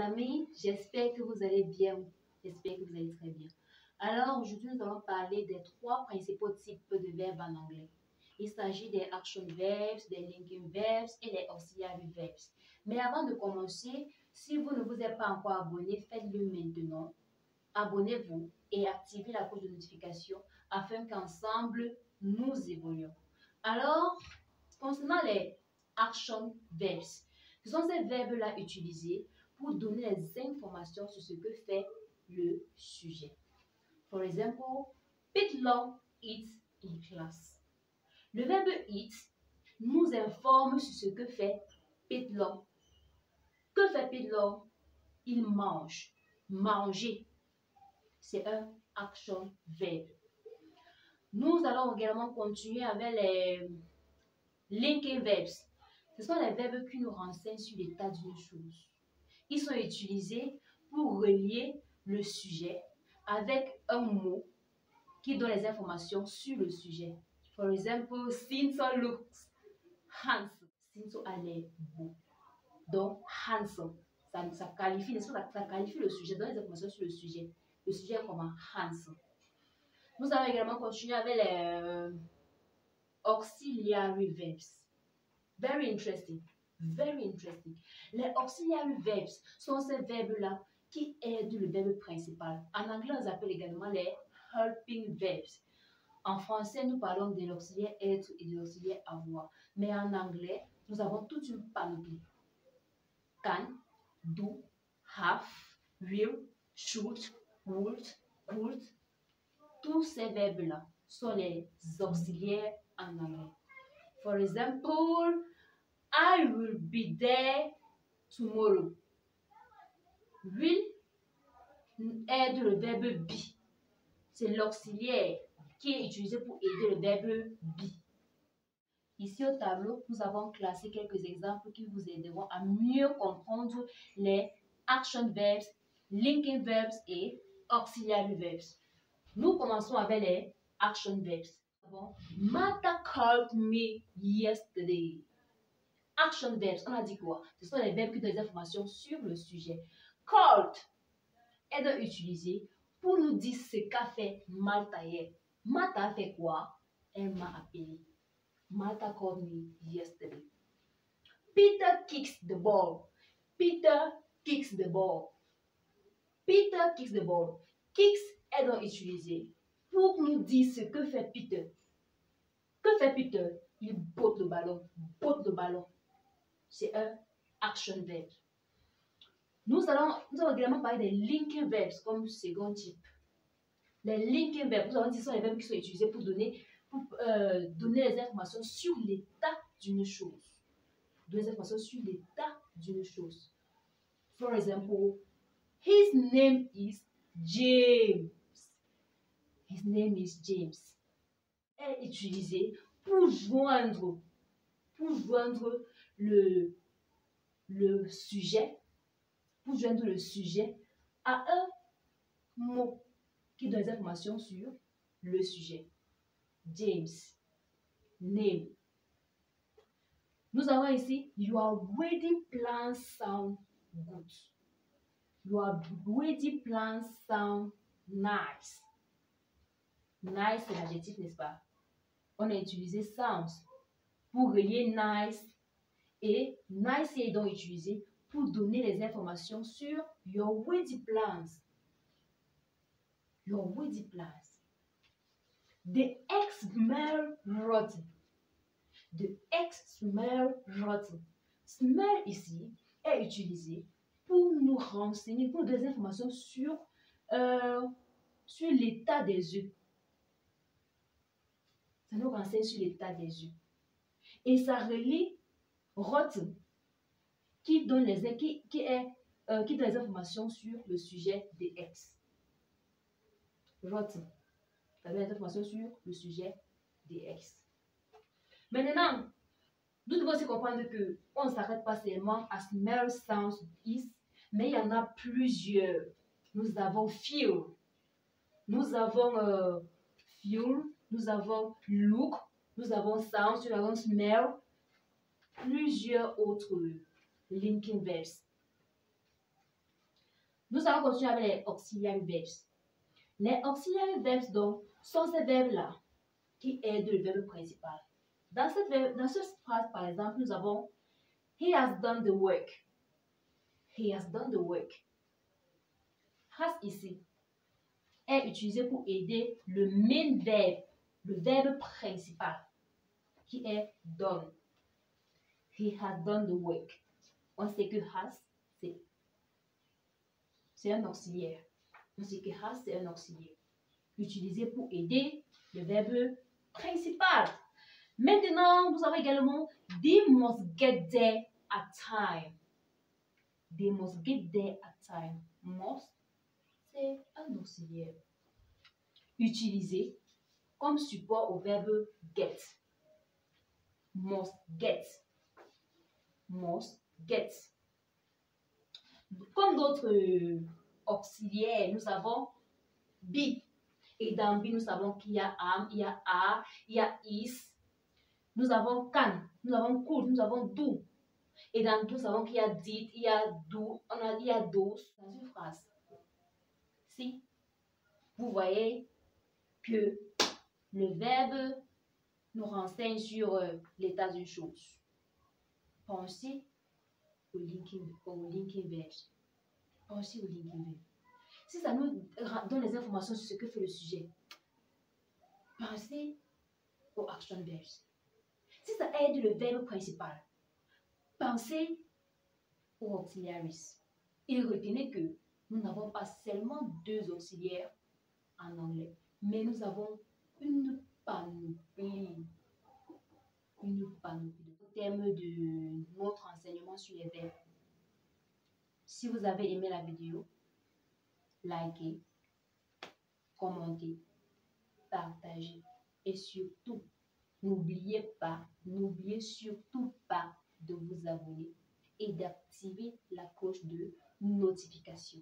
amis, j'espère que vous allez bien. J'espère que vous allez très bien. Alors, aujourd'hui, nous allons parler des 3 principaux types de verbes en anglais. Il s'agit des action verbs, des linking verbs et des auxiliary verbs. Mais avant de commencer, si vous ne vous êtes pas encore abonné, faites-le maintenant. Abonnez-vous et activez la cloche de notification afin qu'ensemble, nous évoluions. Alors, concernant les action verbs, ce sont ces verbes-là utilisés pour donner les informations sur ce que fait le sujet. For example, Pete Long eats in class. Le verbe eat nous informe sur ce que fait Pete Long. Que fait Pete Long? Il mange. Manger, c'est un action verb. Nous allons également continuer avec les linking verbs. Ce sont les verbes qui nous renseignent sur l'état d'une chose. Ils sont utilisés pour relier le sujet avec un mot qui donne les informations sur le sujet. For example, Sinso looks handsome. Sinso a l'air beau. Donc, handsome, ça qualifie, ça qualifie le sujet, donne les informations sur le sujet. Le sujet est comment? Handsome. Nous allons également continuer avec les auxiliary verbs. Very interesting. Very interesting. Les auxiliary verbs sont ces verbes-là qui aident le verbe principal. En anglais, on les appelle également les helping verbs. En français, nous parlons de l'auxiliaire être et de l'auxiliaire avoir. Mais en anglais, nous avons toute une panoplie. Can, do, have, will, should, would, could. Tous ces verbes-là sont les auxiliaires en anglais. For example, I will be there tomorrow. Will aide le verbe be. C'est l'auxiliaire qui est utilisé pour aider le verbe be. Ici au tableau, nous avons classé quelques exemples qui vous aideront à mieux comprendre les action verbs, linking verbs et auxiliary verbs. Nous commençons avec les action verbs. Martha called me yesterday. Action verbs, on a dit quoi? Ce sont les verbes qui donnent des informations sur le sujet. Called est donc utilisé pour nous dire ce qu'a fait Martha hier. Martha a fait quoi? Elle m'a appelé. Martha called me yesterday. Peter kicks the ball. Peter kicks the ball. Peter kicks the ball. Kicks est donc utilisé pour nous dire ce que fait Peter. Que fait Peter? Il botte le ballon. Botte le ballon. C'est un action verb. Nous allons également parler des linking verbs comme second type. Les linking verbs, nous allons dire, sont les verbes qui sont utilisés pour donner les informations sur l'état d'une chose. Donner les informations sur l'état d'une chose. For example, his name is James. His name is James. Est utilisé pour joindre le sujet, à un mot qui donne des informations sur le sujet. James, name. Nous avons ici, your wedding plans sound good. Your wedding plans sound nice. Nice, c'est l'adjectif, n'est-ce pas? On a utilisé sounds pour relier nice et nice est donc utilisé pour donner les informations sur your wedding plans. Your wedding plans. The eggs smell rotten. The eggs smell rotten. Smell ici est utilisé pour nous renseigner, pour donner des informations sur l'état des œufs. Ça nous renseigne sur l'état des œufs. Et ça relie rotten qui donne les informations sur le sujet des eggs. Rotten. Ça donne les informations sur le sujet des eggs. Maintenant, nous devons aussi comprendre qu'on ne s'arrête pas seulement à smell, sounds, is, mais il y en a plusieurs. Nous avons feel, nous avons feel, nous avons look, nous avons sound, nous avons smell, plusieurs autres linking verbs. Nous allons continuer avec les auxiliary verbs. Les auxiliary verbs, donc, sont ces verbes-là qui aident le verbe principal. Dans cette phrase, par exemple, nous avons He has done the work. He has done the work. Has ici est utilisé pour aider le main verb, le verbe principal, qui est done. He has done the work. On sait que has, c'est un auxiliaire. On sait que has, c'est un auxiliaire. Utilisé pour aider le verbe principal. Maintenant, nous avons également they must get there at time. They must get there at time. Must, c'est un auxiliaire. Utilisé comme support au verbe get. Must get. Must get. Comme d'autres auxiliaires, nous avons be. Et dans be, nous savons qu'il y a am, il y a are, il y a is. Nous avons can, nous avons could, nous avons do. Et dans do, nous savons qu'il y a did, il y a do, il y a those. Dans une phrase, si vous voyez que le verbe nous renseigne sur l'état d'une chose, pensez au linking verb. Pensez au linking verb. Si ça nous donne les informations sur ce que fait le sujet, pensez aux action verbs. Si ça aide le verbe principal, pensez aux auxiliaries. Et retenez que nous n'avons pas seulement 2 auxiliaires en anglais, mais nous avons une panoplie. Une panoplie. Au terme de notre enseignement sur les verbes, si vous avez aimé la vidéo, likez, commentez, partagez et surtout, n'oubliez surtout pas de vous abonner et d'activer la cloche de notification.